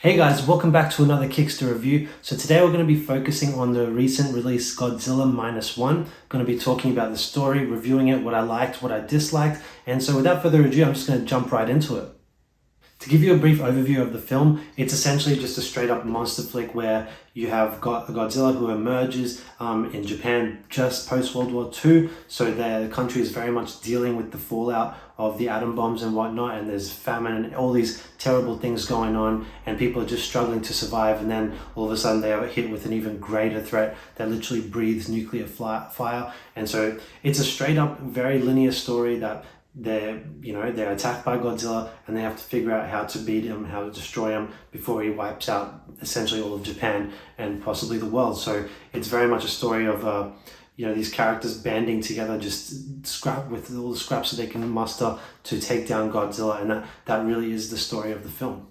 Hey guys, welcome back to another Kickster review. So today we're going to be focusing on the recent release Godzilla Minus One. Going to be talking about the story, reviewing it, what I liked, what I disliked. And so without further ado, I'm just going to jump right into it. To give you a brief overview of the film, it's essentially just a straight up monster flick where you have got Godzilla who emerges in Japan just post World War II. So the country is very much dealing with the fallout of the atom bombs and whatnot, and there's famine and all these terrible things going on, and people are just struggling to survive. And then all of a sudden they are hit with an even greater threat that literally breathes nuclear fire. And so it's a straight up, very linear story that they're attacked by Godzilla and they have to figure out how to beat him, how to destroy him before he wipes out essentially all of Japan and possibly the world. So it's very much a story of these characters banding together, just scrap with all the scraps that they can muster to take down Godzilla, and that really is the story of the film.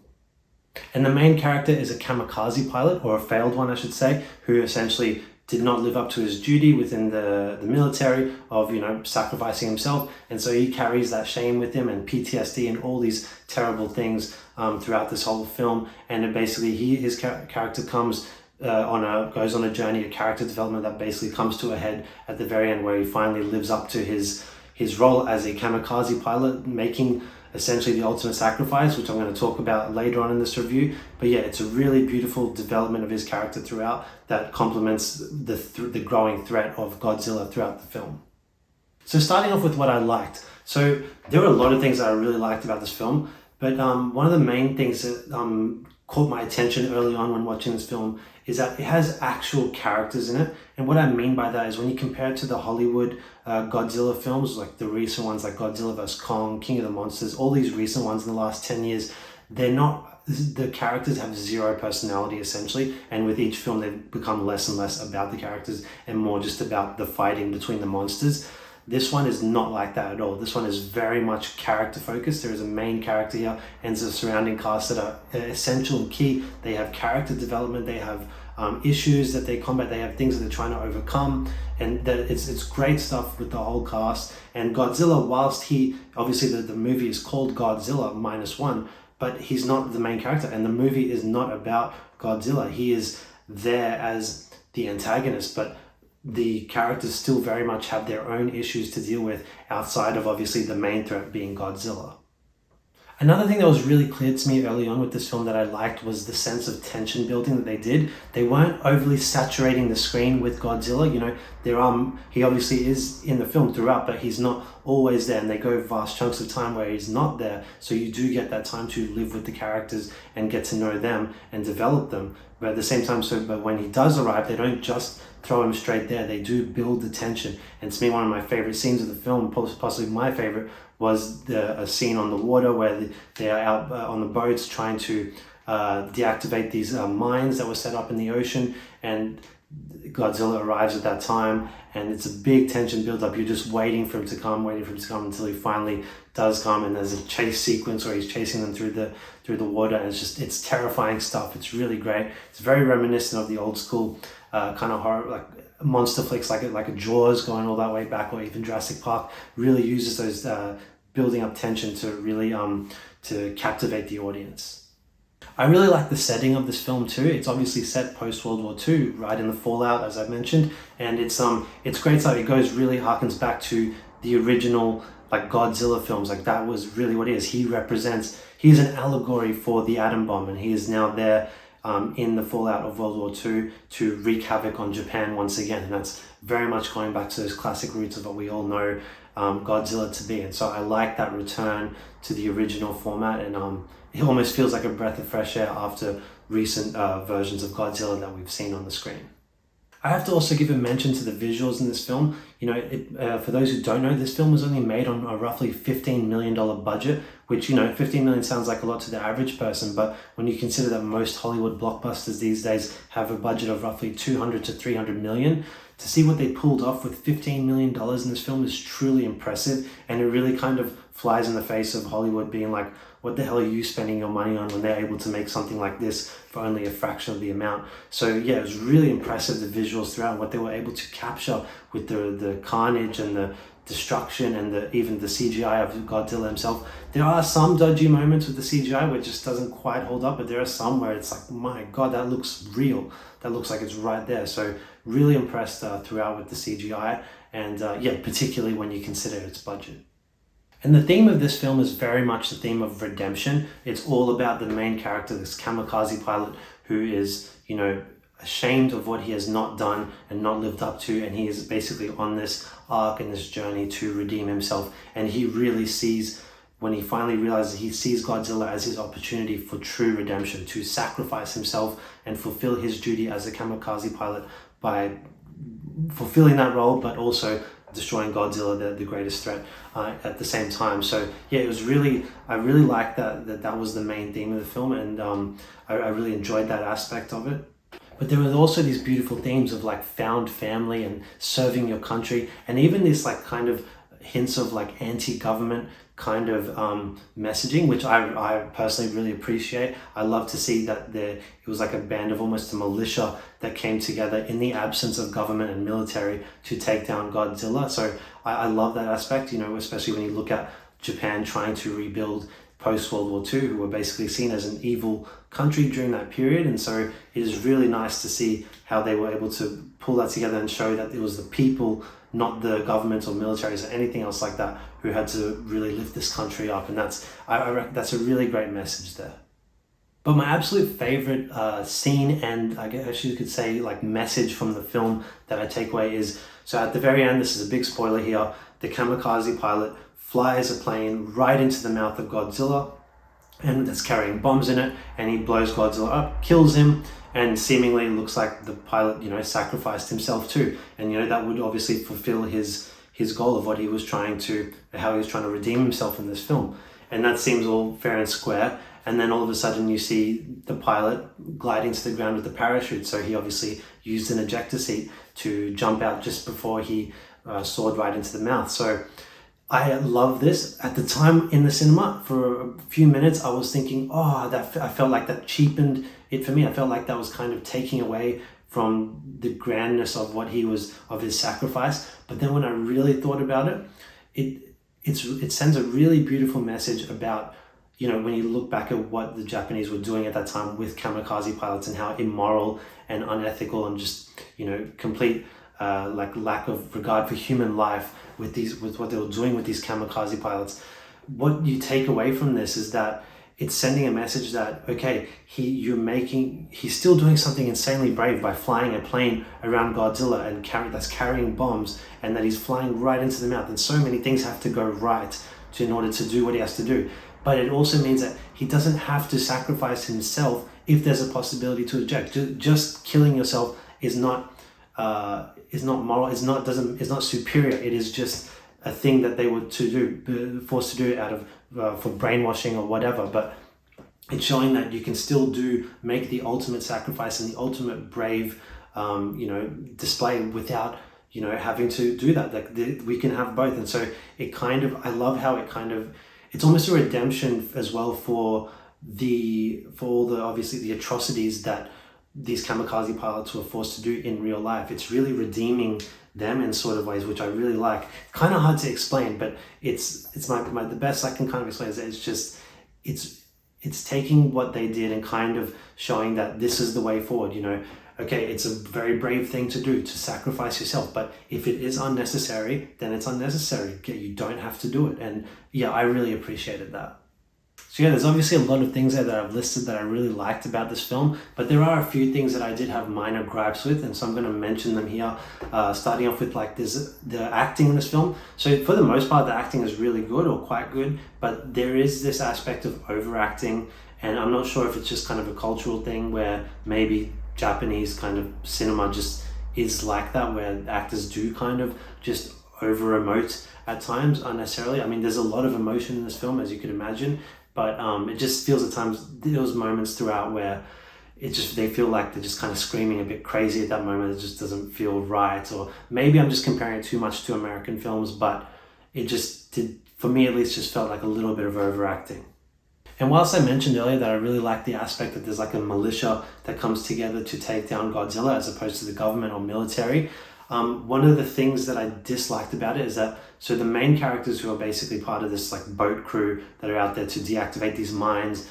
And the main character is a kamikaze pilot, or a failed one I should say, who essentially did not live up to his duty within the military of sacrificing himself, and so he carries that shame with him and PTSD and all these terrible things throughout this whole film. And it basically his character comes goes on a journey, a character development that basically comes to a head at the very end, where he finally lives up to his role as a kamikaze pilot, making essentially the ultimate sacrifice, which I'm going to talk about later on in this review. But yeah, it's a really beautiful development of his character throughout that complements the growing threat of Godzilla throughout the film. So starting off with what I liked. So there were a lot of things that I really liked about this film, but one of the main things that caught my attention early on when watching this film is that it has actual characters in it. And what I mean by that is when you compare it to the Hollywood Godzilla films, like the recent ones like Godzilla vs. Kong, King of the Monsters, all these recent ones in the last 10 years, the characters have zero personality essentially, and with each film they've become less and less about the characters and more just about the fighting between the monsters. This one is not like that at all. This one is very much character focused. There is a main character here and the surrounding cast that are essential and key. They have character development, they have issues that they combat, they have things that they're trying to overcome, and it's great stuff with the whole cast. And Godzilla, whilst he, obviously the movie is called Godzilla Minus One, but he's not the main character, and the movie is not about Godzilla. He is there as the antagonist, but the characters still very much have their own issues to deal with outside of obviously the main threat being Godzilla. Another thing that was really clear to me early on with this film that I liked was the sense of tension building that they did. They weren't overly saturating the screen with Godzilla. He obviously is in the film throughout, but he's not always there, and they go vast chunks of time where he's not there. So you do get that time to live with the characters and get to know them and develop them. But at the same time, but when he does arrive, they don't just throw him straight there. They do build the tension. And to me, one of my favorite scenes of the film, possibly my favorite, was a scene on the water where they are out on the boats trying to deactivate these mines that were set up in the ocean, and Godzilla arrives at that time, and it's a big tension build up. You're just waiting for him to come until he finally does come, and there's a chase sequence where he's chasing them through the water, and it's terrifying stuff. It's really great. It's very reminiscent of the old school kind of horror, like monster flicks, like a Jaws going all that way back, or even Jurassic Park. Really uses those building up tension to really to captivate the audience. I really like the setting of this film too. It's obviously set post World War II, right in the fallout, as I mentioned, and it's great stuff. It harkens back to the original like Godzilla films. Like that was really what he is. He's an allegory for the atom bomb, and he is now there in the fallout of World War II to wreak havoc on Japan once again. And that's very much going back to those classic roots of what we all know Godzilla to be. And so I like that return to the original format, and it almost feels like a breath of fresh air after recent versions of Godzilla that we've seen on the screen. I have to also give a mention to the visuals in this film. For those who don't know, this film was only made on a roughly $15 million budget, which, $15 million sounds like a lot to the average person, but when you consider that most Hollywood blockbusters these days have a budget of roughly 200 to 300 million, to see what they pulled off with $15 million in this film is truly impressive, and it really kind of flies in the face of Hollywood being like, what the hell are you spending your money on, when they're able to make something like this for only a fraction of the amount. So yeah, it was really impressive, the visuals throughout, what they were able to capture with the carnage and the destruction and even the CGI of Godzilla himself. There are some dodgy moments with the CGI where it just doesn't quite hold up, but there are some where it's like, my God, that looks real. That looks like it's right there. So really impressed throughout with the CGI, and yeah, particularly when you consider its budget. And the theme of this film is very much the theme of redemption. It's all about the main character, this kamikaze pilot, who is, you know, ashamed of what he has not done and not lived up to, and he is basically on this arc and this journey to redeem himself. And he really sees, when he finally realizes, he sees Godzilla as his opportunity for true redemption, to sacrifice himself and fulfill his duty as a kamikaze pilot by fulfilling that role, but also destroying Godzilla, the greatest threat, at the same time. So yeah, it was really, I really liked that was the main theme of the film, and I really enjoyed that aspect of it. But there were also these beautiful themes of like found family and serving your country, and even this like kind of hints of like anti-government kind of messaging, which I personally really appreciate. I love to see that it was like a band of almost a militia that came together in the absence of government and military to take down Godzilla. So I love that aspect, you know, especially when you look at Japan trying to rebuild post-World War II, who were basically seen as an evil country during that period. And so it is really nice to see how they were able to pull that together and show that it was the people, not the government or militaries or anything else like that, who had to really lift this country up. And I reckon that's a really great message there. But my absolute favorite scene, and I guess you could say like message from the film that I take away, is, so at the very end, this is a big spoiler here, the kamikaze pilot flies a plane right into the mouth of Godzilla, and that's carrying bombs in it, and he blows Godzilla up, kills him, and seemingly looks like the pilot, you know, sacrificed himself too. And, you know, that would obviously fulfill his goal of what he was trying to, how he was trying to redeem himself in this film. And that seems all fair and square. And then all of a sudden you see the pilot gliding to the ground with the parachute. So he obviously used an ejector seat to jump out just before he soared right into the mouth. So I love this. At the time in the cinema, for a few minutes, I was thinking, oh, I felt like that cheapened it for me. I felt like that was kind of taking away from the grandness of what he was, of his sacrifice. But then when I really thought about it, it sends a really beautiful message about, you know, when you look back at what the Japanese were doing at that time with kamikaze pilots, and how immoral and unethical and just, you know, complete like lack of regard for human life with what they were doing with these kamikaze pilots. What you take away from this is that it's sending a message that, okay, he's still doing something insanely brave by flying a plane around Godzilla and that's carrying bombs, and that he's flying right into the mouth. And so many things have to go right in order to do what he has to do. But it also means that he doesn't have to sacrifice himself if there's a possibility to eject. Just killing yourself is not moral. It's not superior. It is just a thing that they were forced to do out of for brainwashing or whatever. But it's showing that you can still make the ultimate sacrifice and the ultimate brave, display without, having to do that. Like we can have both. And so I love how it's almost a redemption as well for all the obviously the atrocities that these kamikaze pilots were forced to do in real life. It's really redeeming them in sort of ways, which I really like. Kind of hard to explain, but it's the best I can kind of explain is that it's taking what they did and kind of showing that this is the way forward. Okay, it's a very brave thing to do, to sacrifice yourself, but if it is unnecessary, then it's unnecessary. You don't have to do it. And yeah, I really appreciated that. So yeah, there's obviously a lot of things there that I've listed that I really liked about this film, but there are a few things that I did have minor gripes with, and so I'm going to mention them here, starting off with the acting in this film. So for the most part, the acting is really good or quite good, but there is this aspect of overacting, and I'm not sure if it's just kind of a cultural thing where maybe Japanese kind of cinema just is like that, where actors do kind of just over-emote at times unnecessarily. I mean, there's a lot of emotion in this film, as you could imagine, but it just feels at times, those moments throughout where they feel like they're just kind of screaming a bit crazy at that moment. It just doesn't feel right, or maybe I'm just comparing it too much to American films, but it just did, for me at least, just felt like a little bit of overacting. And whilst I mentioned earlier that I really like the aspect that there's like a militia that comes together to take down Godzilla as opposed to the government or military, One of the things that I disliked about it is that, so the main characters who are basically part of this like boat crew that are out there to deactivate these mines,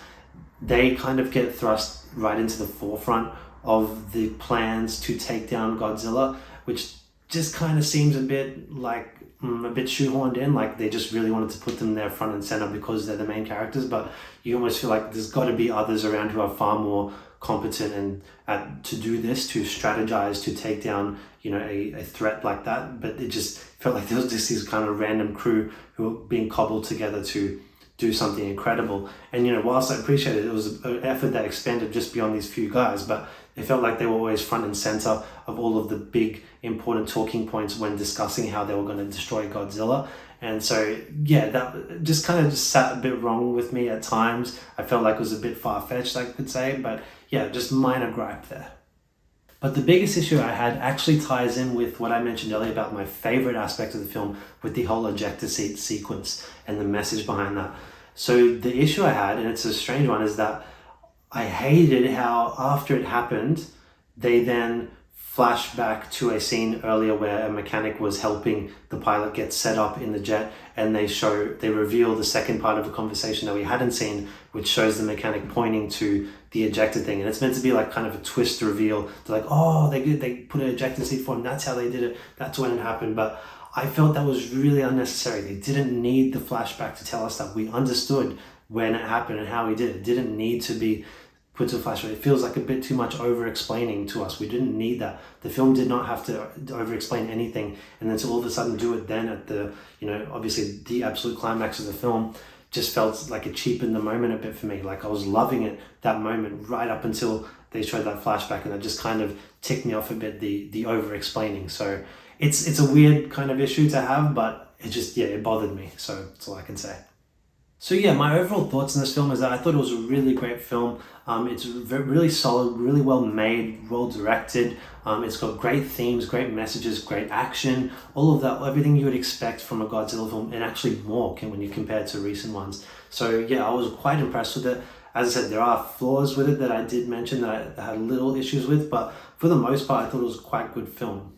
they kind of get thrust right into the forefront of the plans to take down Godzilla, which just kind of seems a bit like a bit shoehorned in, like they just really wanted to put them there front and center because they're the main characters. But you almost feel like there's got to be others around who are far more competent and to do this, to strategize, to take down, you know, a threat like that. But it just felt like there was just these kind of random crew who were being cobbled together to do something incredible. And, you know, whilst I appreciate it, it was an effort that expanded just beyond these few guys, but it felt like they were always front and center of all of the big important talking points when discussing how they were going to destroy Godzilla. And so, yeah, that just kind of just sat a bit wrong with me at times. I felt like it was a bit far-fetched, I could say, but yeah, just minor gripe there. But the biggest issue I had actually ties in with what I mentioned earlier about my favorite aspect of the film, with the whole ejector seat sequence and the message behind that. So the issue I had, and it's a strange one, is that I hated how after it happened, they then flash back to a scene earlier where a mechanic was helping the pilot get set up in the jet, and they reveal the second part of a conversation that we hadn't seen, which shows the mechanic pointing to the ejector thing. And it's meant to be like kind of a twist reveal. They're like, oh, they put an ejector seat for him, that's how they did it, that's when it happened. But I felt that was really unnecessary. They didn't need the flashback to tell us that. We understood when it happened and how he did it. It didn't need to be put to a flashback. It feels like a bit too much over-explaining to us. We didn't need that. The film did not have to over-explain anything, and then to all of a sudden do it then at the, you know, obviously the absolute climax of the film just felt like it cheapened the moment a bit for me. Like I was loving it, that moment, right up until they showed that flashback, and that just kind of ticked me off a bit, the over-explaining. So it's a weird kind of issue to have, but it just, yeah, it bothered me. So that's all I can say. So yeah, my overall thoughts on this film is that I thought it was a really great film. It's really solid, really well made, well directed. It's got great themes, great messages, great action, all of that, everything you would expect from a Godzilla film, and actually more when you compare it to recent ones. So yeah, I was quite impressed with it. As I said, there are flaws with it that I did mention that I had little issues with, but for the most part, I thought it was quite a good film.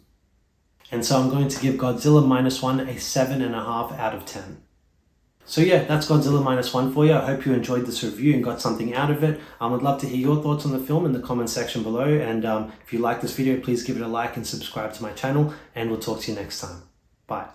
And so I'm going to give Godzilla Minus One a 7.5 out of 10. So yeah, that's Godzilla Minus One for you. I hope you enjoyed this review and got something out of it. I would love to hear your thoughts on the film in the comment section below. And if you like this video, please give it a like and subscribe to my channel. And we'll talk to you next time. Bye.